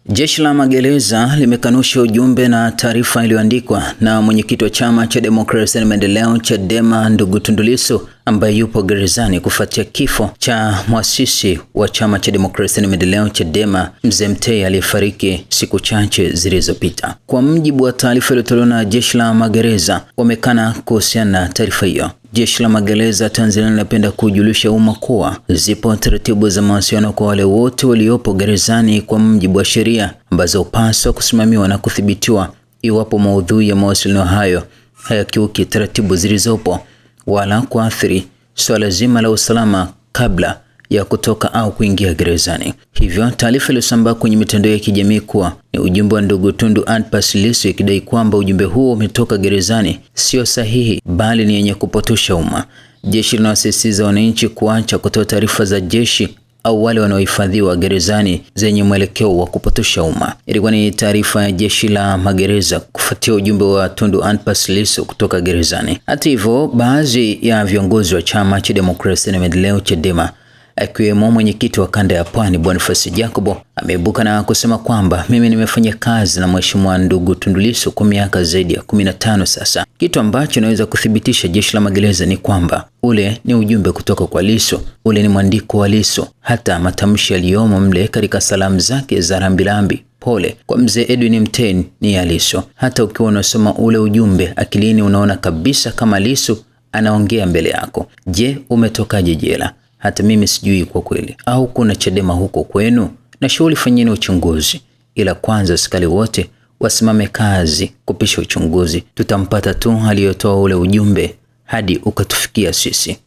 Jeshi la magereza limekanusha ujumbe na taarifa iliyoandikwa na mwenyekiti wa chama cha demokrasia na maendeleo Chadema ndugu Tundu Lissu ambaye yupo gerezani kufuatia kifo cha mwasisi wa chama cha demokrasia na maendeleo Chadema Mzee Mtei aliyefariki siku chache zilizopita. Kwa mujibu wa taarifa iliyotolewa na jeshi la magereza, wamekana kuhusiana na taarifa hiyo. Jeshi la magereza Tanzania linapenda kujulisha umma kuwa zipo taratibu za mawasiliano kwa wale wote waliopo gerezani kwa mujibu wa sheria ambazo hupaswa kusimamiwa na kudhibitiwa iwapo maudhui ya mawasiliano hayo hayakiuki taratibu zilizopo wala kuathiri swala zima la usalama kabla ya kutoka au kuingia gerezani. Hivyo taarifa iliyosambaa kwenye mitandao ya kijamii kuwa ni ujumbe wa ndugu Tundu Antipas Lissu ikidai kwamba ujumbe huo umetoka gerezani sio sahihi bali ni yenye kupotosha umma. Jeshi linawasisitiza wananchi kuacha kutoa taarifa za jeshi au wale wanaohifadhiwa gerezani zenye mwelekeo wa kupotosha umma. Ilikuwa ni taarifa ya jeshi la magereza kufuatia ujumbe wa Tundu Antipas Lissu kutoka gerezani. Hata hivyo, baadhi ya viongozi wa chama cha demokrasia na maendeleo Chadema akiwemo mwenyekiti wa kanda ya Pwani Boniface Jacobo ameibuka na kusema kwamba mimi nimefanya kazi na mheshimiwa ndugu Tundu Lissu kwa miaka zaidi ya 15 sasa. Kitu ambacho naweza kuthibitisha jeshi la magereza ni kwamba ule ni ujumbe kutoka kwa Lissu, ule ni mwandiko wa Lissu. Hata matamshi yaliyomo mle katika salamu zake za rambirambi pole kwa mzee Edwin Mtei ni ya Lissu. Hata ukiwa unasoma ule ujumbe akilini unaona kabisa kama Lissu anaongea mbele yako. Je, umetokaje jela? Hata mimi sijui kwa kweli. Au kuna Chadema huko kwenu? Na shughuli fanyeni uchunguzi. Ila kwanza askari wote wasimame kazi kupisha uchunguzi. Tutampata tu aliyotoa ule ujumbe hadi ukatufikia sisi.